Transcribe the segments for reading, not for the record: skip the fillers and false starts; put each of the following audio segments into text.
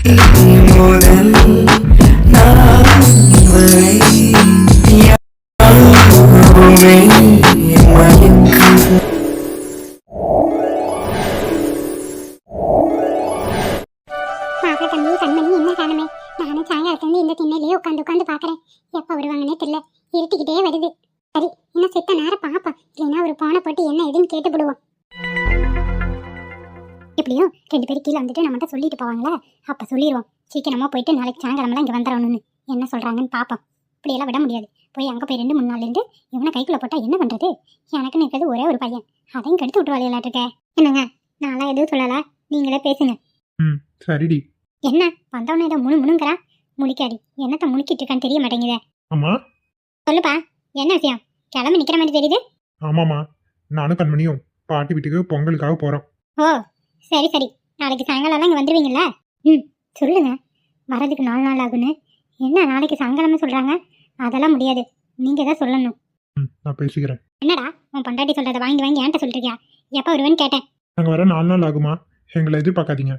முதல் நான் வரை யாருமே மயக்கம். மாப்பிள்ள தம்பி கண்மணி என்ன காணுமே. நானும் சாயங்காலத்துலேருந்து இந்த திண்ணையிலேயே உட்காந்து உட்காந்து பார்க்குறேன். எப்போ வருவாங்கன்னே தெரியல, இருட்டிக்கிட்டே வருது. சரி இன்னும் செத்த நேரம் பார்ப்போம், இல்லைன்னா ஒரு போனை போட்டு என்ன எதுன்னு கேட்டு விடுவோம். எப்படியும் 2 பேரும் கீழே வந்துட்டு நம்மகிட்ட சொல்லிட்டு போவாங்களே, அப்போ சொல்லிடுவோம். சீக்கிரமா போயிட்டு நாளைக்கு சாயங்காலமெல்லாம் இங்கே வந்துடணும்னு என்ன சொல்கிறாங்கன்னு பார்ப்போம். இப்படியெல்லாம் விட முடியாது. போய் அங்கே போய் 2-3 நாள் இருந்து இவனை கைக்குள்ளே போட்டால் என்ன பண்ணுறது? எனக்குன்னு இருக்கிறது ஒரே ஒரு பையன், அதையும் கெடுத்து விட்டு விளையாட்டுருக்கேன். என்னங்க நான்லாம் எதுவும் சொல்லலை, நீங்களே பேசுங்க. சரிடி. என்ன வந்தவனே ஏதோ முணுங்கிறா? முழிக்காடி, என்னத்த முழிக்கிட்டு இருக்கான்னு தெரிய மாட்டேங்குதே. அம்மா. சொல்லுப்பா, என்ன விஷயம்? கிளம்பி நிக்கிற மாதிரி தெரியுது. ஆமாம்மா, நானும் கண்மணியும் பாட்டி வீட்டுக்கு பொங்கலுக்காக போகிறோம். ஓ சரி சரி, நாளைக்கு சாயங்காலம் இங்கே வந்துடுவீங்களா? சொல்லுங்க. வரதுக்கு 4 நாள் ஆகுன்னு என்ன நாளைக்கு சாயங்காலமே சொல்கிறாங்க? அதெல்லாம் முடியாது, நீங்கள் தான் சொல்லணும். நான் பேசிக்கிறேன். என்னடா உன் பொண்டாட்டி சொல்கிறத வாங்கி வாங்கி ஏன்ட்ட சொல்லிருக்கியா? எப்போ வருவேன்னு கேட்டேன். நாங்கள் வர 4 நாள் ஆகுமா, எங்களை எதிர்பார்க்காதீங்க.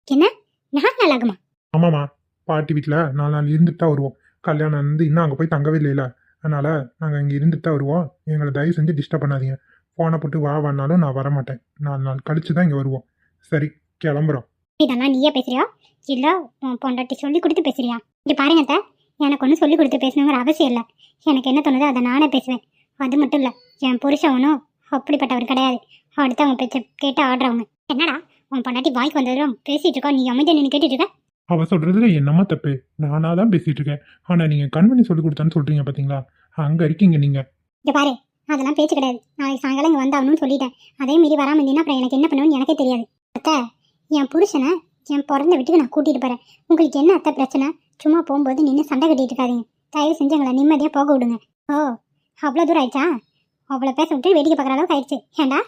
என்ன 4 நாள் ஆகுமா? ஆமாம்மா, பாட்டி வீட்டில் 4 நாள் இருந்துட்டு தான் வருவோம். கல்யாணம் வந்து இன்னும் அங்கே போய் தங்கவே இல்லையில, அதனால் நாங்கள் இங்கே இருந்துட்டு தான் வருவோம். எங்களை தயவு செஞ்சு டிஸ்டர்ப் பண்ணாதீங்க. ஃபோனை போட்டு வானாலும் நான் வரமாட்டேன். 4 நாள் கழிச்சு தான் இங்கே வருவோம். சரி கிளம்புறோம். இதெல்லாம் நீயே பேசுறியா இல்லை உன் பொண்டாட்டி சொல்லி கொடுத்து பேசுறியா? இங்கே பாருங்க அத்தை, எனக்கு ஒன்றும் சொல்லி கொடுத்து பேசணுங்கிற அவசியம் இல்லை. எனக்கு என்ன தோணுதோ அதை நானே பேசுவேன். அது மட்டும் இல்லை, என் புருஷன் ஒன்றும் அப்படிப்பட்டவர் கிடையாது. அடுத்தவங்க பேச்ச கேட்டு ஆடுறவங்க. என்னடா உன் பொண்டாட்டி வாய்க்கு வந்ததும் பேசிட்டு இருக்கோம், நீ அமைதியாக நின்று கேட்டுட்டு இருக்க? அவள் சொல்கிறதுல என்னம்மா தப்பு? நானாக தான் பேசிகிட்டு இருக்கேன். ஆனால் நீங்கள் கண்மணி சொல்லி கொடுத்தான்னு சொல்கிறீங்க பார்த்தீங்களா? அங்கே இருக்கீங்க நீங்கள். இங்கே பாரு, அதெல்லாம் பேச்சு கிடையாது. நாளைக்கு சாயங்காலம் இங்கே வந்தாகணும்னு சொல்லிட்டேன். அதே மீறி வராமல் இருந்தீங்கன்னா அப்புறம் எனக்கு என்ன பண்ணுவேன்னு எனக்கே தெரியாது. அத்தை, என் புருஷனை என் பிறந்த வீட்டுக்கு நான் கூட்டிகிட்டு போகிறேன். உங்களுக்கு என்ன அத்தை பிரச்சனை? சும்மா போகும்போது நின்று சண்டை கட்டிட்டு இருக்காதீங்க. தயவு செஞ்சு எங்களை நிம்மதியாக போக விடுங்க. ஓ அவ்வளோ தூரம் ஆயிடுச்சா? அவ்வளோ பேச விட்டு வேடிக்கை பார்க்குற அளவுக்கு ஆயிடுச்சு. ஏண்டா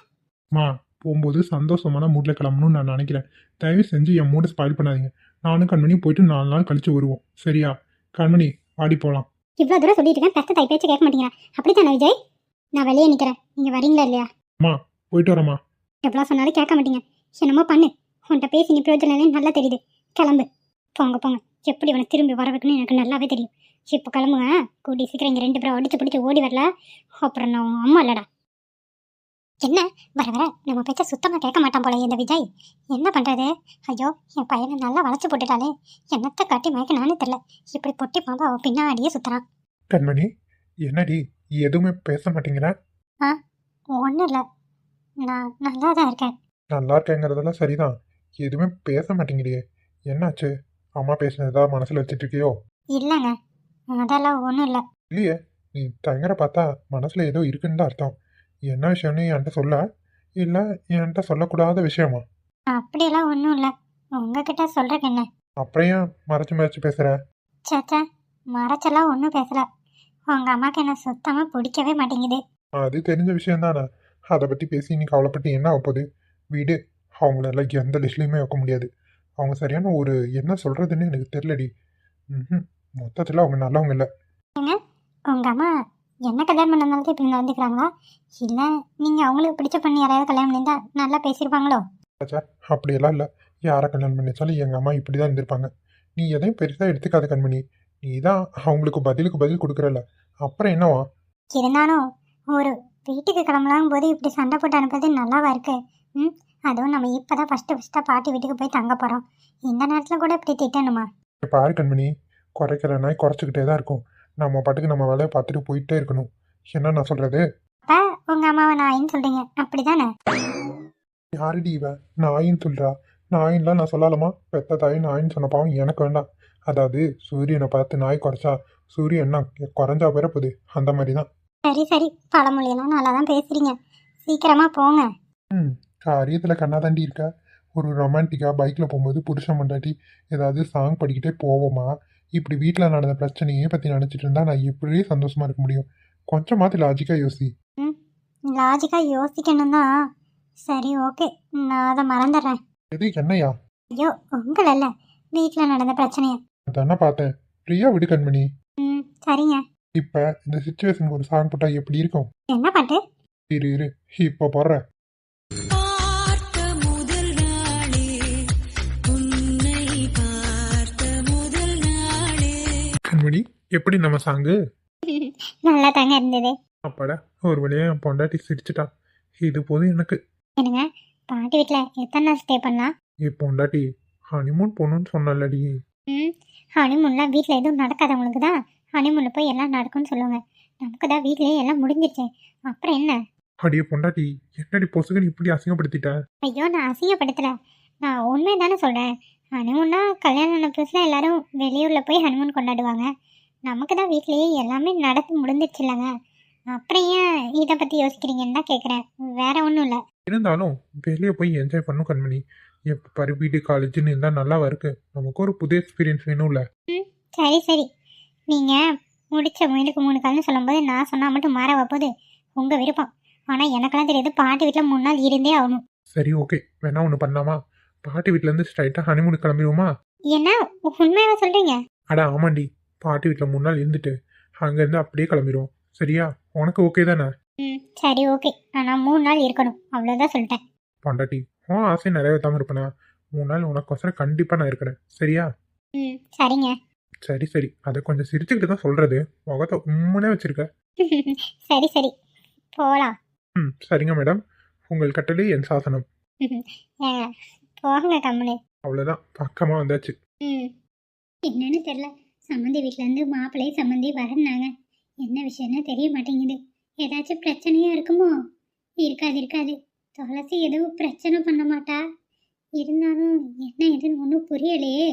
போகும்போது சந்தோஷமான மூடில் கிளம்பணும்னு நான் நினைக்கிறேன். தயவு செஞ்சு என் மூடை ஸ்பாயில் பண்ணாதீங்க. நானும் கண்மணி போயிட்டு 4 நாள் கழிச்சு வருவோம். சரியா? கண்மணி வாடி போகலாம். இவ்வளோ தூரம் சொல்லிட்டு இருக்கேன், பெத்த தாய் பேச்சு கேட்க மாட்டீங்களா? அப்படித்தானே விஜய்? நான் வெளியே நிற்கிறேன், நீங்கள் வரீங்களா இல்லையா? அம்மா போயிட்டு வரேம்மா. எவ்வளோ சொன்னாலும் கேட்க மாட்டீங்க. என்னமோ பண்ணு, உன்கிட்ட பேசி நீ பிரயோஜனம் நல்லா தெரியுது. கிளம்பு, போங்க போங்க. எப்படி உனக்கு திரும்பி வர வைக்கணும்னு எனக்கு நல்லாவே தெரியும். இப்போ கிளம்புங்க, கூட்டி சீக்கிரம் இங்கே 2 பேரும் அடிச்சு பிடிச்சி ஓடி வரல, அப்புறம் நான் உன் அம்மா இல்லடா. என்ன வர வர நம்ம பேச்ச சுத்தமாக கேட்க மாட்டான் போல இந்த விஜய். என்ன பண்ணுறது? ஐயோ என் பையனை நல்லா வளைச்சு போட்டுட்டாலே, என்னத்தை காட்டி மயக்க நானே தெரில. இப்படி பொட்டி பாம்பா அவன் பின்னாடியே சுற்றுறான். கண்மணி என்னடி எதுவுமே பேச மாட்டேங்கிற? ஒன்றும் இல்லை, நான் நல்லா தான் இருக்கேன். நல்லா இருக்கேங்கிறதெல்லாம் சரிதான், எதுவுமே பேச மாட்டேங்கிறியே. என்னாச்சு? அம்மா பேசினதா மனசில் வச்சுட்டு இருக்கியோ? இல்லைங்க, அதெல்லாம் ஒன்றும் இல்லை. இல்லையே, நீ தயங்குற பார்த்தா மனசில் ஏதோ இருக்குன்னு தான் அர்த்தம். என்ன விஷயம்னு என்கிட்ட சொல்ல, இல்லை என்கிட்ட சொல்லக்கூடாத விஷயமா? அப்படியெல்லாம் ஒன்றும் இல்லை, உங்ககிட்ட சொல்கிறக்கு என்ன? அப்புறம் ஏன் மறைச்சு பேசுகிற? சேச்சா, மறைச்செல்லாம் ஒன்றும் பேசலை. உங்கள் அம்மாவுக்கு என்ன சுத்தமாக பிடிக்கவே மாட்டேங்குது. அது தெரிஞ்ச விஷயம் தானே, அதை பற்றி பேசி நீ கவலைப்பட்டு என்ன ஆகப்போகுது? வீடு அவங்களெல்லாம் எந்த லிஸ்ட்லேயுமே வைக்க முடியாது. அவங்க சரியான ஒரு என்ன சொல்கிறதுன்னு எனக்கு தெரிலடி. மொத்தத்தில் அவங்க நல்லவங்க இல்லை. ஏங்க உங்கள் அம்மா என்ன கல்யாணம் பண்ணனால இப்படி நடந்துக்கிறாங்களா? இல்லை நீங்கள் அவங்களுக்கு பிடிச்ச பண்ணி யாராவது கல்யாணம் பண்ணியிருந்தா நல்லா பேசியிருப்பாங்களோ? ஆச்சா, அப்படியெல்லாம் இல்லை. யாரை கல்யாணம் பண்ணிச்சாலும் எங்கள் அம்மா இப்படி தான் இருந்திருப்பாங்க. நீ எதையும் பெருசாக எடுத்துக்காத கண்மணி. நீ தான் அவங்களுக்கு பதில் கொடுக்குறல, அப்புறம் என்னவா? இருந்தாலும் ஒரு வீட்டுக்கு கிளம்பலாம் போது இப்படி சண்டை போட்டு அனுப்புறது நல்லாவா இருக்கு? அதுவும் நம்ம இப்போ தான் ஃபஸ்ட்டாக பாட்டி வீட்டுக்கு போய் தங்க போகிறோம். இந்த நேரத்தில் கூட இப்படி திட்டணுமா? பாரு கண்மணி, குறைக்கிற நாய் குறைச்சிக்கிட்டே தான் இருக்கும். நம்ம பாட்டுக்கு நம்ம வேலையை பார்த்துட்டு போயிட்டே இருக்கணும். என்ன நான் சொல்கிறது? அப்போ உங்கள் அம்மாவை நாயின்னு சொல்கிறீங்க, அப்படி தானே? யாருடி இவன் நாயின்னு சொல்கிறா? நாயின்லாம் நான் சொல்லலாமா? பெத்த தாய் நாயின்னு சொன்ன பாவம் எனக்கு வேண்டாம். அதாவது சூரியனை பார்த்து நாய் குறைச்சா சூரியன் என்ன குறைஞ்சா போது, அந்த மாதிரி தான். சரி சரி, பழமொழியெல்லாம் நல்லா தான் பேசுகிறீங்க. சீக்கிரமாக போங்க. காரியத்தில் கண்ணாதாண்டி இருக்கா? ஒரு ரொமான்டிக்காக பைக்கில் போகும்போது புருஷன் மண்டாட்டி ஏதாவது சாங் படிக்கிட்டே போவோமா? இப்படி வீட்டில் நடந்த பிரச்சனையே பற்றி நினச்சிட்டு இருந்தா நான் எப்படியே சந்தோஷமாக இருக்க முடியும்? கொஞ்சமாவது லாஜிக்காக யோசி. லாஜிக்காக யோசிக்கணும் தான். சரி ஓகே, நான் அதை மறந்துடுறேன். எது என்னையா? ஐயோ உங்களை இல்லை, வீட்டில் நடந்த பிரச்சனையை. அதானே பார்த்தேன். ஃப்ரீயாக விடு கண்மணி. சரிங்க. இப்போ இந்த சிச்சுவேஷனுக்கு ஒரு சாங் போட்டால் எப்படி இருக்கும்? என்ன பாட்டு? இரு இப்போ போடுறேன். பார்த்த முதல் நாளே உன்னை எப்படி நம்ம சாங்கு? நல்லா தாங்க இருந்தது. அப்பாடா, ஒரு வழியா என் பொண்டாட்டி சிரிச்சிட்டா. இது போதும் எனக்கு. என்னங்க பாட்டி வீட்டில் எத்தனை நாள் ஸ்டே பண்ணலாம்? என் பொண்டாட்டி ஹனிமூன் போகணும்னு சொன்னலடி. ம் ஹனிமூன்லாம் வீட்டில் எதுவும் நடக்காதவங்களுக்கு தான் ஹனிமூனில் போய் எல்லாம் நடக்கும்னு சொல்லுவாங்க. நமக்கு தான் வீட்லேயே எல்லாம் முடிஞ்சிருச்சு. அப்புறம் என்ன? அடியே பொண்டாட்டி, என்னடி பொசுக்குன்னு இப்படி அசிங்கப்படுத்திட்ட? ஐயோ நான் அசிங்கப்படுத்தலை, நான் உண்மையை தானே சொல்கிறேன். ஹனிமூன்னா கல்யாணம் ஆன புதுசில் எல்லாரும் வெளியூரில் போய் ஹனிமூன் கொண்டாடுவாங்க. நமக்கு தான் வீட்லேயே எல்லாமே நடந்து முடிஞ்சிருச்சு இல்லைங்க. அப்புறம் ஏன் இதை பற்றி யோசிக்கிறீங்கன்னு தான் கேட்குறேன், வேற ஒன்றும் இல்லை. இருந்தாலும் வெளியே போய் என்ஜாய் பண்ணும் கண்மணி. எப்போ பாரு வீடு காலேஜ்னு இருந்தால் நல்லாவா இருக்கு? நமக்கு ஒரு புது எக்ஸ்பீரியன்ஸ் வேணும்ல. ம் சரி சரி, நீங்கள் முடிச்ச முயலுக்கு 3 கால்னு சொல்லும்போது நான் சொன்னால் மட்டும் மாற வைப்போது உங்கள் விருப்பம். ஆனால் எனக்கெல்லாம் தெரியாது, பாட்டி வீட்டில் 3 நாள் இருந்தே ஆகணும். சரி ஓகே, வேணா ஒன்று பண்ணலாமா? பாட்டி வீட்டிலேருந்து ஸ்ட்ரைட்டாக ஹனிமூன் கிளம்பிடுவோமா? என்ன உண்மையாக சொல்கிறீங்க? அட ஆமாண்டி, பாட்டி வீட்டில் 3 நாள் இருந்துட்டு அங்கேருந்து அப்படியே கிளம்பிடுவோம். சரியா? உனக்கு ஓகே தானே? ம் சரி ஓகே, ஆனால் 3 நாள் இருக்கணும், அவ்வளோதான் சொல்லிட்டேன். பொண்டாட்டி, உன் ஆசை நிறைவேற்றாமல் இருப்பேனா? 3 நாள் உனக்கோசரம் கண்டிப்பாக நான் இருக்கிறேன். சரியா? ம் சரிங்க. சரி சரி, அதை கொஞ்சம் சிரிச்சுக்கிட்டு தான் சொல்கிறது. முகத்தை உம்முனே வச்சிருக்க. சரி சரி போகலாம். ம் சரிங்க மேடம், உங்கள் கட்டளை என் சாசனம். ஏங்க போங்க கம்முனு. அவ்வளோதான், பக்கமாக வந்தாச்சு. ம் என்னன்னு தெரில, சம்மந்தி வீட்டிலேருந்து மாப்பிள்ளை சம்மந்தி வரனாங்க. என்ன விஷயம்னு தெரிய மாட்டேங்குது. ஏதாச்சும் பிரச்சனையா இருக்குமோ? இருக்காது இருக்காது, துளசி எதுவும் பிரச்சனை பண்ண மாட்டா. இருந்தாலும் என்ன எதுன்னு ஒன்றும் புரியலையே.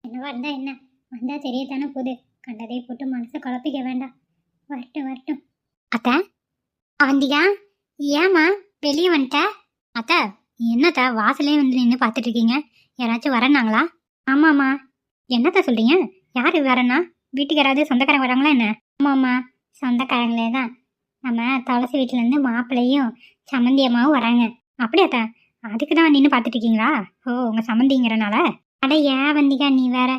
என்னவா இருந்தா என்ன, வந்தா தெரியத்தானே போகுது. கண்டதை போட்டு மனசை குழப்பிக்க வேண்டாம். வரட்டும் வரட்டும். அத்தா அவந்திகா, ஏம்மா வெளியே வந்துட்ட? அத்தா என்னத்தா வாசலே வந்து நின்று பார்த்துட்டு இருக்கீங்க? யாராச்சும் வரனாங்களா? ஆமாம்மா. என்னத்தா சொல்றீங்க? யார் வரனா? வீட்டுக்கு யாராவது சொந்தக்காரங்க வராங்களா என்ன? ஆமாம்மா, சொந்தக்காரங்களே தான். நம்ம துளசி வீட்டிலேருந்து மாப்பிள்ளையும் சம்மந்தி அம்மாவும் வராங்க. அப்படியாத்தா? அதுக்கு தான் நின்று பார்த்துட்டு இருக்கீங்களா? ஓ, உங்கள் சம்மந்திங்கிறனால? அட ஏன் வந்திகா நீ வேற,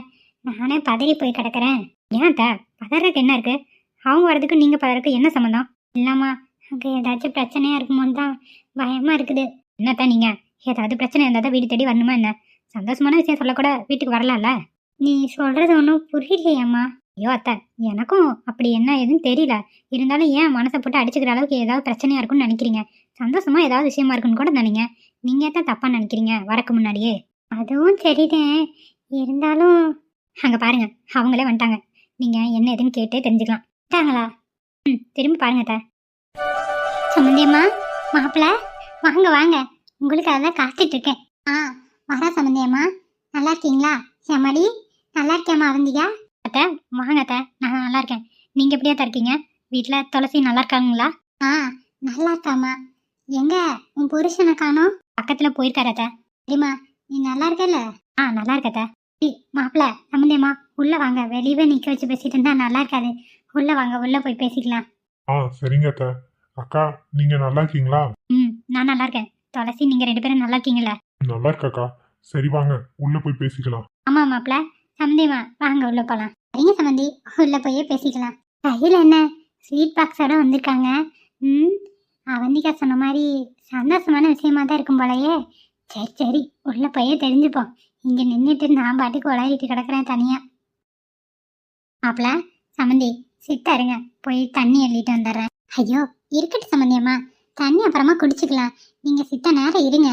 நானே பதறி போய் கிடக்கிறேன். ஏன்த்தா பதறதுக்கு என்ன இருக்கு? அவங்க வர்றதுக்கு நீங்கள் பதறதுக்கு என்ன சம்மந்தம்? இல்லைம்மா, அங்கே ஏதாச்சும் பிரச்சனையாக இருக்குமோன்னு தான் பயமாக இருக்குது. என்னத்தான் நீங்கள் ஏதாவது பிரச்சனை இருந்தால் தான் வீடு தேடி வரணுமா என்ன? சந்தோஷமான விஷயம் சொல்லக்கூட வீட்டுக்கு வரலாம்ல? நீ சொல்கிறது ஒன்றும் புரியலையம்மா. ஐயோ அத்தை, எனக்கும் அப்படி என்ன எதுன்னு தெரியல. இருந்தாலும் ஏன் மனசை போட்டு அடிச்சுக்கிற அளவுக்கு ஏதாவது பிரச்சனையாக இருக்குன்னு நினைக்கிறீங்க? சந்தோஷமா ஏதாவது விஷயமா இருக்குன்னு கூட நினைங்க. நீங்கள் தான் தப்பாக நினைக்கிறீங்க வரக்கு முன்னாடியே. அதுவும் சரிதான், இருந்தாலும் அங்கே பாருங்க, அவங்களே வந்துட்டாங்க. நீங்கள் என்ன எதுன்னு கேட்டு தெரிஞ்சுக்கலாம். வந்துட்டாங்களா? ம் திரும்பி பாருங்க அத்தை. சம்மந்தியம்மா, மாப்பிள்ள வாங்க வாங்க, உங்களுக்காக தான் காத்துட்டு இருக்கேன். ஆ வரா சம்மந்தியம்மா. நல்லா இருக்கீங்களா? ஏமாடி நல்லா இருக்கேம்மா அவந்திகா. அத்தை வாங்க அத்தை, நான் நல்லா இருக்கேன். நீங்கள் எப்படியா தான் இருக்கீங்க? வீட்டில் துளசி நல்லா இருக்காங்களா? ஆ நல்லா இருக்காம்மா. எங்க உன் புருஷனை காணோம்? பக்கத்தில் போயிருக்காரு அத்தை. சரிம்மா, நீ நல்லா இருக்கல? ஆ நல்லா இருக்கத்த. மாப்பிள்ள சம்மந்தியம்மா உள்ளே வாங்க, வெளியவே நிற்க வச்சு பேசிட்டு இருந்தா நல்லா இருக்காது. உள்ளே வாங்க, உள்ளே போய் பேசிக்கலாம். ஆ சரிங்க அத்தை. அக்கா, நீங்கள் நல்லா இருக்கீங்களா? ம் நான் நல்லா இருக்கேன். துளசி நீங்கள் 2 பேரும் நல்லா இருக்கீங்களா? நல்லா இருக்காக்கா. சரி வாங்க, உள்ளே போய் பேசிக்கலாம். ஆமாம் மாப்பிள்ள, சம்மந்தியம்மா வாங்க உள்ளே போகலாம். சரிங்க சம்மந்தி, உள்ளே போயே பேசிக்கலாம். கையில் என்ன ஸ்வீட் பாக்ஸோட வந்திருக்காங்க. ம் அவந்திகா சொன்ன மாதிரி சந்தோஷமான விஷயமா தான் இருக்கும் போலயே. சரி சரி, உள்ளே போயே தெரிஞ்சுப்போம். இங்கே நின்றுட்டு நான் பாட்டுக்கு உளறிட்டு கிடக்குறேன் தனியாக. மாப்பிள்ள சம்மந்தி சித்தாருங்க, போய் தண்ணி அள்ளிட்டு வந்துடுறேன். ஐயோ இருக்கட்டும் சம்மந்தியம்மா, தண்ணி அப்புறமா குடிச்சுக்கலாம். நீங்கள் சித்த நேரம் இருங்க.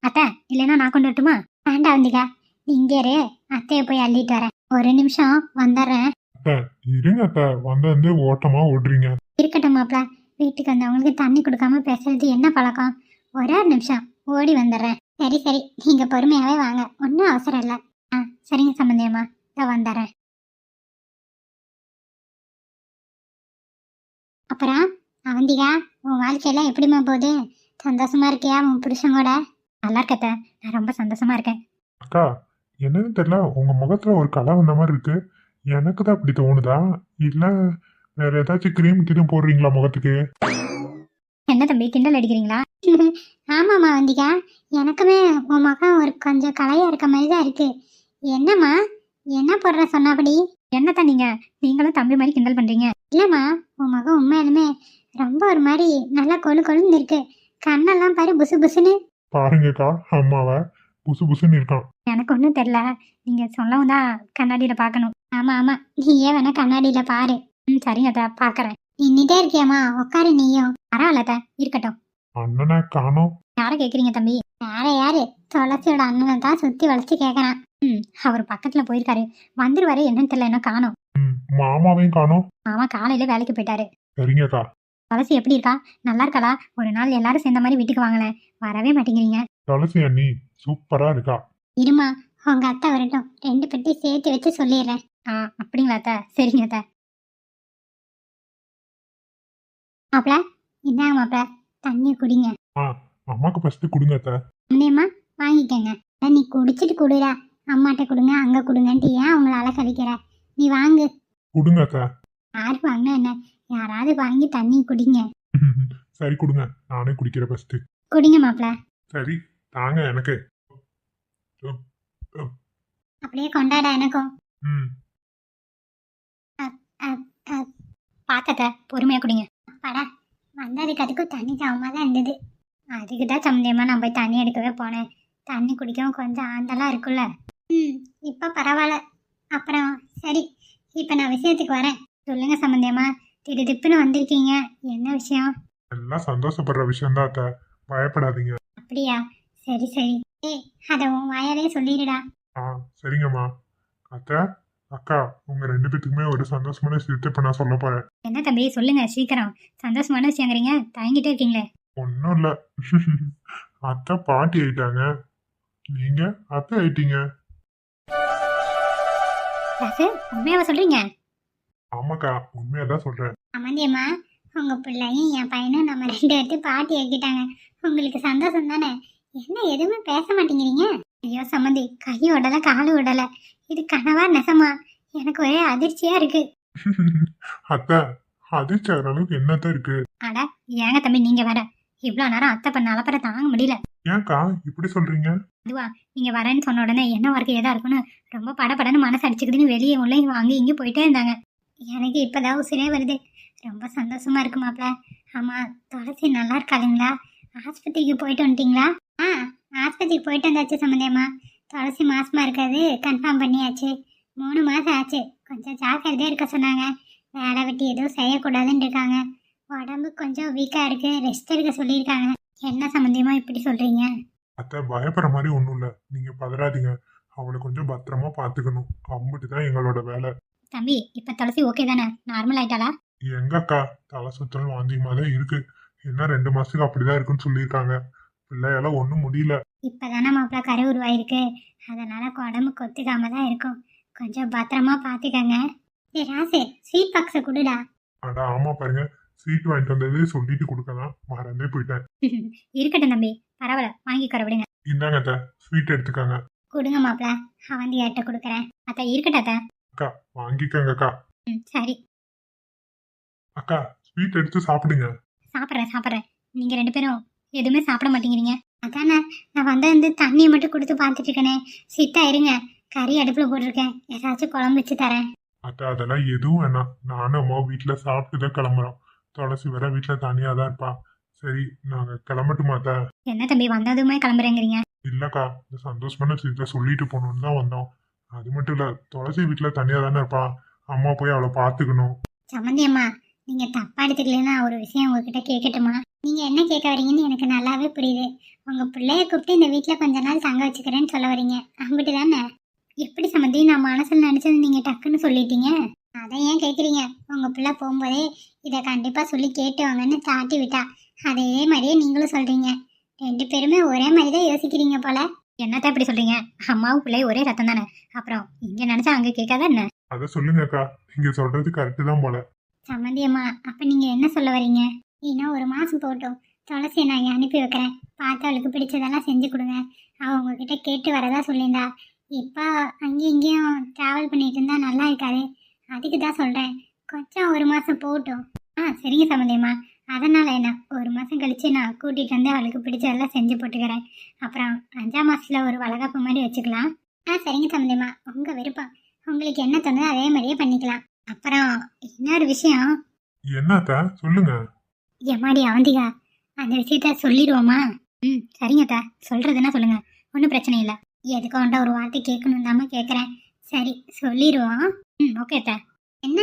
அத்தை இல்லைன்னா நான் கொண்டு வரட்டுமா? வேண்டாம் அவந்திகா, நீ இங்கே இரு, அத்தையை போய் அள்ளிட்டு வரேன். ஒரு நிமிஷம் வந்துடுறேன். அத்தை இருங்க அத்தை, வந்து ஓட்டமா ஓடுறீங்க. இருக்கட்டும் மாப்பிள்ள, வீட்டுக்கு வந்தவங்களுக்கு தண்ணி கொடுக்காம பேசுறது என்ன பழக்கம்? ஒரே ஒரு நிமிஷம் ஓடி வந்துடுறேன். சரி சரி, நீங்கள் பொறுமையாகவே வாங்க, ஒன்றும் அவசரம் இல்லை. ஆ சரிங்க சம்மந்தியம்மா, இதை வந்துடுறேன். அப்புறம் அவந்திகா, உன் வாழ்க்கையெல்லாம் எப்படிம்மா போகுது? சந்தோஷமா இருக்கியா உன் புருஷனோட? நல்லா இருக்கத்த, நான் ரொம்ப சந்தோஷமா இருக்கேன். அக்கா, என்னன்னு தெரியல, உங்க முகத்துல ஒரு கலை வந்த மாதிரி இருக்கு. எனக்கு தான் அப்படி தோணுதா, இல்ல வேற ஏதாச்சும் கிரீம் கிரீம் போடுறீங்களா முகத்துக்கு? என்ன தம்பி கிண்டல் அடிக்கிறீங்களா? ஆமாம்மா அவந்திகா, எனக்குமே உன் முகம் ஒரு கொஞ்சம் கலையா இருக்க மாதிரி தான் இருக்கு. என்னம்மா என்ன போடுற சொன்னாபடி? என்னத்தான் நீங்களும் தம்பி மாதிரி கிண்டல் பண்றீங்க? இல்லம்மா, உன் முகம் உண்மையாலுமே ரொம்ப ஒரு மாதிரி நல்லா கொழு கொழுன்னு இருக்கு. கண்ணெல்லாம் பாரு புசு புசுன்னு. பாருங்கக்கா, அம்மாவை புசு புசுன்னு இருக்கான். எனக்கு ஒன்றும் தெரில, நீங்கள் சொல்லவும் தான் கண்ணாடியில் பார்க்கணும். ஆமாம் ஆமாம், நீ ஏன் வேணா கண்ணாடியில் பாரு. ம் சரிங்க அத்தை, பார்க்குறேன். நின்றுட்டே இருக்கியாம்மா, உட்காரு நீயும். பரவாயில்ல அத்தை, இருக்கட்டும். அண்ணனை காணோம். யாரை கேட்குறீங்க தம்பி? யாரை யாரு? துளசியோட அண்ணனை தான் சுற்றி வளைச்சு கேட்குறான். ம் அவர் பக்கத்தில் போயிருக்காரு, வந்துருவாரு. என்னன்னு தெரியல, என்ன காணோம். மாமாவையும் காணோம். மாமா காலையில் வேலைக்கு போயிட்டாரு. சரிங்கக்கா. துளசி எப்படி இருக்கா? நல்லா இருக்காளா? ஒரு நாள் எல்லாரும் சேர்ந்த மாதிரி வீட்டுக்கு வாங்களேன், வரவே மாட்டேங்கிறீங்க. துளசி அண்ணி சூப்பரா இருக்கா. இருமா, உங்க அத்தை வரட்டும், 2 பெட்டி சேர்த்து வச்சு சொல்லிடுறேன். அப்படிங்களா அத்தை? சரிங்க அத்தை. மாப்பிள, இந்தாங்க மாப்பிள, தண்ணி குடிங்க. அம்மாக்கு ஃபர்ஸ்ட் கொடுங்க அத்தை. அம்மா வாங்கிக்கங்க. நீ குடிச்சிட்டு குடுடா, அம்மாட்ட கொடுங்க அங்க கொடுங்கன்ட்டு ஏன் அவங்கள அலக்கழிக்கிற? நீ வாங்கு. கொடுங்க அத்தை. யாரு வாங்கினா என்ன, யாராவது வாங்கி தண்ணி குடிங்க. சரி கொடுங்க, நானே குடிக்கிறேன் ஃபர்ஸ்ட். குடிங்க மாப்பிள. சரி தாங்க எனக்கு. அப்படியே கொண்டாடா எனக்கும். பார்த்தத பொறுமையா குடிங்க. அப்பாடா, வந்ததுக்கு அதுக்கும் தண்ணி தாவமாக தான் இருந்தது. அதுக்கு தான் சம்மந்தியமா நான் போய் தண்ணி எடுக்கவே போனேன். தண்ணி குடிக்கவும் கொஞ்சம் ஆந்தெல்லாம் இருக்குல்ல. இப்போ பரவாயில்ல. அப்புறம் சரி, இப்போ நான் விஷயத்துக்கு வரேன். சொல்லுங்க சம்மந்தியம்மா, திடுதிப்புன்னு வந்திருக்கீங்க, என்ன விஷயம்? எல்லாம் சந்தோஷப்படுற விஷயம் தான் அத்தை, பயப்படாதீங்க. அப்படியா? சரி சரி. ஏய், அதை உன் வாயாலே சொல்லிடுடா. சரிங்கம்மா. அத்தை, அக்கா, உங்க 2 பேத்துக்குமே ஒரு சந்தோஷமான விஷயத்தை இப்ப நான் சொல்ல போறேன். என்ன தம்பி, சொல்லுங்க சீக்கிரம். சந்தோஷமான விஷயங்கிறீங்க, தயங்கிட்டே இருக்கீங்களே. ஒன்றும் இல்ல. அத்தை பாட்டி ஆயிட்டாங்க, நீங்க அத்தை ஆயிட்டீங்க. உண்மையாவா சொல்றீங்க? ஆமாக்கா, உண்மையாதான் சொல்றேன். அமந்தியம்மா, உங்க பிள்ளையும் என் பையனும் நம்ம 2 பேர்த்து பாட்டி ஆக்கிட்டாங்க. உங்களுக்கு சந்தோஷம் தானே? என்ன எதுவுமே பேச மாட்டேங்கிறீங்க? ஐயோ சம்மந்தி, கை உடல காலு உடல, இது கனவா நெசமா? எனக்கு ஒரே அதிர்ச்சியா இருக்கு. அத்தை, அதிர்ச்சி ஆகிற அளவுக்கு என்னத்தான் இருக்கு? அட ஏங்க தம்பி, நீங்க வேற இவ்வளவு நேரம் அத்தை பண்ண அலப்பற தாங்க முடியல. ஏன்க்கா இப்படி சொல்றீங்க? அதுவா, நீங்க வரேன்னு சொன்ன உடனே என்ன ஒர்க்கு ஏதா இருக்குன்னு ரொம்ப படபடன்னு மனசு அடிச்சுக்கிட்டுன்னு வெளியே உள்ள அங்கே இங்கே போயிட்டே இருந்தாங்க. எனக்கு இப்பதான் உசிரே வருது. ரொம்ப சந்தோஷமா இருக்கு மாப்பிள்ள. ஆமா, துளசி நல்லா இருக்காளுங்களா? ஆஸ்பத்திரிக்கு போயிட்டு வந்துட்டீங்களா? ஆஸ்பத்திரிக்கு போயிட்டு வந்தாச்சு சம்மந்தியம்மா. துளசி மாசமா இருக்காது கன்ஃபார்ம் பண்ணியாச்சு. 3 மாசம் ஆச்சு. கொஞ்சம் ஜாக்கிரதையா இருக்க சொன்னாங்க. வேலை வெட்டி எதுவும் செய்யக்கூடாதுன்னு இருக்காங்க. உடம்பு கொஞ்சம் வீக்கா இருக்கு, ரெஸ்ட் எடுக்க சொல்லியிருக்காங்க. என்ன சம்மந்தியமா இப்படி சொல்றீங்க? அத்தை, பயப்படுற மாதிரி ஒன்றும் இல்லை, நீங்க பதறாதீங்க. அவளை கொஞ்சம் பத்திரமா பார்த்துக்கணும், அம்பிட்டு தான் எங்களோட வேலை. தம்பி, இப்ப துளசி ஓகே தானே? நார்மல் ஆயிட்டாளா? எங்கக்கா, தலை சுத்தல் வாந்தியமா தான் இருக்கு. என்ன 2 மாசத்துக்கு அப்படிதான் இருக்குன்னு சொல்லியிருக்காங்க. பிள்ளையால ஒன்றும் முடியல. இப்பதானே மாப்பிள்ள கரு உருவாயிருக்கு, அதனால உடம்பு கொத்துக்காம தான் இருக்கும். கொஞ்சம் பத்திரமா பாத்துக்கங்க. ராசு, ஸ்வீட் பாக்ஸ குடுடா. அட ஆமா பாருங்க, ஸ்வீட் வாங்கிட்டு வந்தது சொல்லிட்டு கொடுக்கலாம், மறந்தே போயிட்டேன். இருக்கட்டும் தம்பி, பரவாயில்ல, வாங்கிக்கிற விடுங்க. இந்தாங்க அத்தை, ஸ்வீட் எடுத்துக்காங்க. கொடுங்க மாப்பிள்ள, அவந்தி ஏட்ட கொடுக்குறேன். அத்தை இருக்கட்டும் அத்தை. அக்கா வாங்கிக்கங்க அக்கா. சரி. அக்கா, ஸ்வீட் எடுத்து சாப்பிடுங்க. சாப்பிட்றேன். நீங்க 2 பேரும் எதுவுமே சாப்பிட மாட்டேங்கிறீங்க. அதானே நான் வந்து தண்ணியை மட்டும் கொடுத்து பார்த்துட்டு இருக்கேனே. சித்தா இருங்க, கறி அடுப்புல போட்டிருக்கேன், ஏதாச்சும் குழம்பு வச்சு தரேன். அத்தை, அதெல்லாம் எதுவும் வேணாம். நானும் அம்மா வீட்டுல சாப்பிட்டு தான் கிளம்புறோம். துளசி வேற வீட்டுல தனியா தான் இருப்பா. சரி, நாங்க கிளம்பட்டுமா அத்தை? என்ன தம்பி, வந்ததுமே கிளம்புறேங்கிறீங்க? இல்லக்கா, இந்த சந்தோஷமான விஷயத்த சொல்லிட்டு போகணும்னு தான் வந்தோம். அது மட்டும் இல்ல, துளசி வீட்டுல தனியா தானே இருப்பா, அம்மா போய் அவளை பாத்துக்கணும். சம்மந்தி அம்மா, நீங்க தப்பா எடுத்துக்கலன்னா ஒரு விஷயம் உங்ககிட்ட கேட்கட்டுமா? நீங்க என்ன கேட்க வரீங்கன்னு எனக்கு நல்லாவே புரியுது. உங்க பிள்ளைய கூப்பிட்டு இந்த வீட்டுல கொஞ்ச நாள் தங்க வச்சுக்கிறேன்னு சொல்ல வரீங்க, அங்கிட்டு தானே? எப்படி சம்மந்தி, நான் மனசுல நினைச்சது நீங்க டக்குன்னு சொல்லிட்டீங்க. அதை ஏன் கேட்குறீங்க? உங்க பிள்ளை போகும்போதே இதை கண்டிப்பா சொல்லி கேட்டு வாங்கன்னு தாட்டி விட்டா, அதே மாதிரியே நீங்களும் சொல்றீங்க. 2 பேருமே ஒரே மாதிரி தான் யோசிக்கிறீங்க போல. என்னத்தான் இப்படி சொல்றீங்க? அம்மாவும் பிள்ளையும் ஒரே ரத்தம் தானே, அப்புறம் இங்க நினைச்சா அங்க கேட்காத என்ன? அதை சொல்லுங்க அக்கா, நீங்க சொல்றது கரெக்டு தான் போல. சம்மந்தி அம்மா, அப்ப நீங்க என்ன சொல்ல வரீங்க? இன்னும் 1 மாசம் போட்டோம், துளசியை நான் இங்கே அனுப்பி வைக்கிறேன். பார்த்து அவளுக்கு பிடிச்சதெல்லாம் செஞ்சு கொடுங்க. அவள் உங்ககிட்ட கேட்டு வரதா சொல்லியிருந்தா. இப்போ அங்கேயும் இங்கேயும் ட்ராவல் பண்ணிட்டு இருந்தா நல்லா இருக்காது, அதுக்கு தான் சொல்கிறேன். கொஞ்சம் 1 மாதம் போகட்டும். சரிங்க சம்மந்தியம்மா, அதனால் என்ன, 1 மாதம் கழித்து நான் கூட்டிகிட்டு வந்து அவளுக்கு பிடிச்சதெல்லாம் செஞ்சு போட்டுக்கிறேன். அப்புறம் 5ஆம் மாதத்தில் ஒரு வளகாப்பு மாதிரி வச்சுக்கலாம். சரிங்க சம்மந்தியம்மா, உங்கள் விருப்பம். உங்களுக்கு என்ன தோணுதோ அதே மாதிரியே பண்ணிக்கலாம். அப்புறம் இன்னொரு விஷயம். என்னத்தா சொல்லுங்க. எம்மாடி அவந்திகா, அந்த விஷயத்த சொல்லிடுவோமா? சரிங்கத்தா, சொல்றதுன்னா சொல்லுங்க. ஒன்றும் பிரச்சனை இல்லை. எதுக்கு அவன்கிட்ட ஒரு வார்த்தை கேட்கணும் தாம கேட்குறேன். சரி சொல்லிடுவோம். ஓகே அத்தை. என்ன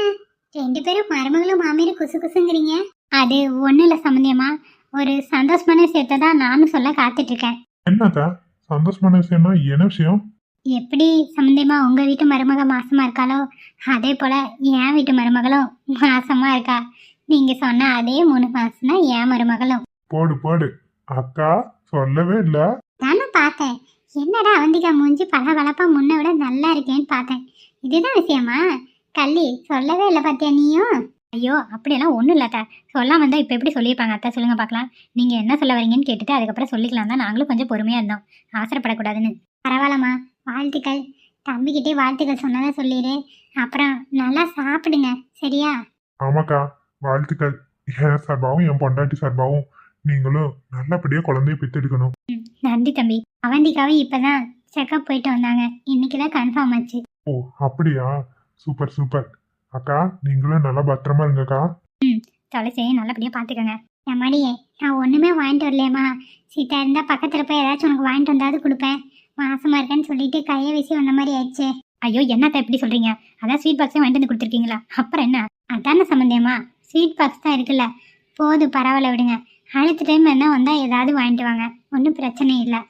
2 பேரும் மருமகளும் மாமியாரும் குசு குசுங்கிறீங்க? அது ஒன்றும் இல்லை சம்மந்தியம்மா, ஒரு சந்தோஷமான விஷயத்தை தான் நானும் சொல்ல காத்துட்ருக்கேன். என்னக்கா சந்தோஷமான விஷயம்னா என்ன விஷயம்? எப்படி சம்மந்தியம்மா உங்கள் வீட்டு மருமக மாசமாக இருக்காளோ அதே போல் என் வீட்டு மருமகளும் மாசமாக இருக்கா. நீங்கள் சொன்ன அதே 3 மாதம் தான் என் மருமகளும். போடு போடு அக்கா, சொல்லவே இல்ல. தானே பார்த்தேன். என்னடா அவந்திகா மூஞ்சி பளபளப்பா முன்ன விட நல்லா இருக்கேன்னு பார்த்தேன். இதுதான் விஷயமா? கள்ளி சொல்லவே இல்லை பார்த்தியா நீயும்? ஐயோ அப்படியெல்லாம் ஒன்றும் இல்லைக்கா. சொல்லாம வந்தால் இப்போ எப்படி சொல்லியிருப்பாங்க அத்தை, சொல்லுங்கள் பார்க்கலாம். நீங்கள் என்ன சொல்ல வரீங்கன்னு கேட்டுட்டு அதுக்கப்புறம் சொல்லிக்கலாம் தான் நாங்களும் கொஞ்சம் பொறுமையாக இருந்தோம், அவசரப்படக்கூடாதுன்னு. பரவாயில்லம்மா, வாழ்த்துக்கள். தம்பிக்கிட்டே வாழ்த்துக்கள் சொன்னதான் சொல்லிடு. அப்புறம் நல்லா சாப்பிடுங்க சரியா? ஆமாக்கா, வாழ்த்துக்கள். என் சார்பாவும் என் பொண்டாட்டி சார்பாவும் நீங்களும் நல்லபடியா குழந்தைய பெற்றெடுக்கணும். நன்றி தம்பி. அவந்திகாவும் இப்போதான் செக்அப் போயிட்டு வந்தாங்க, இன்னைக்கு தான் கன்ஃபார்ம் ஆச்சு. ஓ அப்படியா, சூப்பர் சூப்பர். அக்கா நீங்களும் நல்லா பத்திரமா இருங்கக்கா. தொலைச்சே நல்லபடியாக பார்த்துக்கோங்க. எம்மாடியே நான் ஒன்றுமே வாங்கிட்டு வரலையம்மா. சீட்டா இருந்தால் பக்கத்தில் போய் ஏதாச்சும் உனக்கு வாங்கிட்டு வந்தாவது கொடுப்பேன். மாசமாக இருக்கேன்னு சொல்லிட்டு கையை வீசி வந்த மாதிரி ஆயிடுச்சு. ஐயோ என்னத்த எப்படி சொல்கிறீங்க? அதான் ஸ்வீட் பாக்ஸே வாங்கிட்டு வந்து கொடுத்துருக்கீங்களா? அப்புறம் என்ன? அதான சம்மந்தியம்மா, ஸ்வீட் பாக்ஸ் தான் இருக்குல்ல, போதும் பரவாயில்ல விடுங்க. அடுத்த டைம் என்ன வந்தால் ஏதாவது வாங்கிட்டு வாங்க, ஒன்றும் பிரச்சனை இல்லை.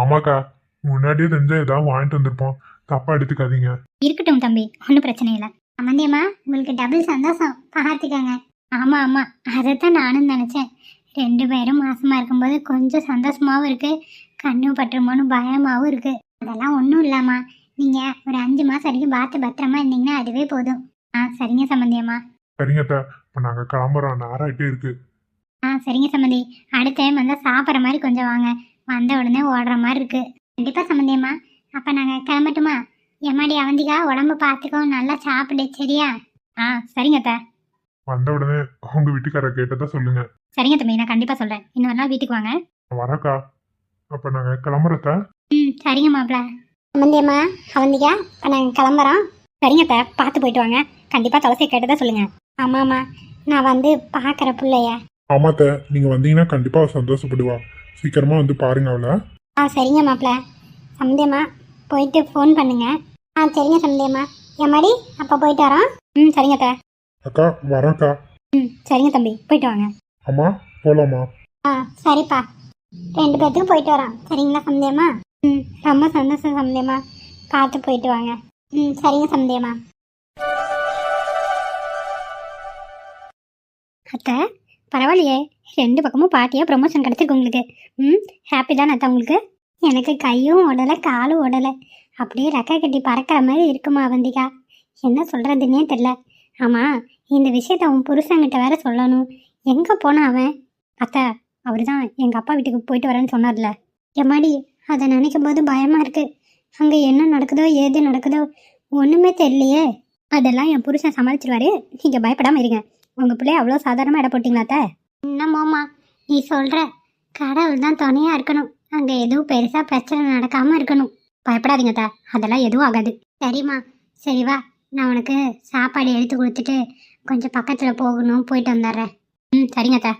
ஆமாக்கா, முன்னாடியே தெரிஞ்சா ஏதாவது வாங்கிட்டு வந்திருப்போம், தப்பா எடுத்துக்காதீங்க. இருக்கட்டும் தம்பி, ஒன்றும் பிரச்சனை இல்லை. சம்மந்தியம்மா உங்களுக்கு டபுள் சந்தோஷம், பார்த்துக்கோங்க. ஆமாம் ஆமாம், அதைத்தான் நானும் நினச்சேன். 2 பேரும் மாசமாக இருக்கும்போது கொஞ்சம் சந்தோஷமாகவும் இருக்குது, கண்ணு பட்டுருமோன்னு பயமாகவும் இருக்குது. அதெல்லாம் ஒன்றும் இல்லாமா, நீங்கள் ஒரு 5 மாதம் வரைக்கும் பார்த்து பத்திரமா இருந்தீங்கன்னா அதுவே போதும். சரிங்க சம்மந்தியம்மா. சரிங்க அத்தா, இப்போ நாங்கள் கிளம்புறோம், நேராயிட்டே இருக்கு. சரிங்க சம்மந்தி. அடுத்த டைம் வந்தால் சாப்பிட்ற மாதிரி கொஞ்சம் வாங்க, வந்த உடனே ஓடுற மாதிரி இருக்கு. கண்டிப்பாக சம்மந்தியம்மா. அப்போ நாங்கள் கிளம்பட்டுமா? எம்மாடி அவந்திகா, உடம்பு பார்த்துக்கோ, நல்லா சாப்பிடு சரியா? சரிங்க அத்தை. வந்த உடனே உங்க வீட்டுக்கார கேட்டதா சொல்லுங்க. சரிங்க தம்பி, நான் கண்டிப்பாக சொல்கிறேன். இன்னொரு நாள் வீட்டுக்கு வாங்க. வரக்கா, அப்போ நாங்கள் கிளம்புறத. சரிங்க மாப்பிள்ள. சம்மந்தியம்மா அவந்திகா, இப்போ நாங்கள் கிளம்புறோம். சரிங்க அத்தை, பார்த்து போயிட்டு வாங்க. கண்டிப்பாக துளசி கேட்டதா சொல்லுங்கள். ஆமாம்மா, நான் வந்து பார்க்குற பிள்ளைய. ஆமாத்த, நீங்க வந்தீங்கன்னா கண்டிப்பா அவ சந்தோஷப்படுவா. சீக்கிரமா வந்து பாருங்க அவளை. சரிங்க மாப்பிள்ள. சம்மந்தியம்மா போயிட்டு ஃபோன் பண்ணுங்க. சரிங்க சம்மந்தியம்மா. எம்மாடி அப்போ போயிட்டு வரோம். சரிங்க அத்தை. அக்கா வரக்கா. சரிங்க தம்பி, போயிட்டு வாங்க. அம்மா போலாமா? சரிப்பா, 2 பேர்த்துக்கும் போயிட்டு வரோம் சரிங்களா சம்மந்தியம்மா? ரொம்ப சந்தோஷம் சம்மந்தியம்மா, பார்த்து போயிட்டு வாங்க. சரிங்க சம்மந்தியம்மா. அத்தை பரவாயில்லையே, 2 பக்கமும் பார்ட்டியாக ப்ரொமோஷன் கிடச்சிருக்கு உங்களுக்கு. ஹாப்பி தானே அத்தை உங்களுக்கு? எனக்கு கையும் ஓடலை காலும் ஓடலை, அப்படியே ரெக்கை கட்டி பறக்கிற மாதிரி இருக்குமா அவந்திகா. என்ன சொல்கிறதுன்னே தெரில. ஆமாம், இந்த விஷயத்த அவன் புருஷங்கிட்ட வேற சொல்லணும். எங்கே போனான் அவன்? அத்தை, அவர் தான் எங்கள் அப்பா வீட்டுக்கு போயிட்டு வரேன்னு சொன்னார்ல. எம்மாடி, அதை நினைக்கும் போது பயமாக இருக்குது. அங்கே என்ன நடக்குதோ ஏது நடக்குதோ ஒன்றுமே தெரியலையே. அதெல்லாம் என் புருஷன் சமாளிச்சிருவாரு, நீங்கள் பயப்படாமல் இருங்க. உங்கள் பிள்ளைய அவ்வளோ சாதாரணமாக இட போட்டிங்களா அத்தை? என்னமோம்மா நீ சொல்கிற, கடவுள் தான் துணையாக இருக்கணும். அங்கே எதுவும் பெருசாக பிரச்சனை நடக்காமல் இருக்கணும். பயப்படாதீங்க அத்தை, அதெல்லாம் எதுவும் ஆகாது. சரிம்மா, சரி வா, நான் உனக்கு சாப்பாடு எடுத்து கொடுத்துட்டு கொஞ்சம் பக்கத்தில் போகணும், போயிட்டு வந்துடுறேன். சரிங்க அத்தை.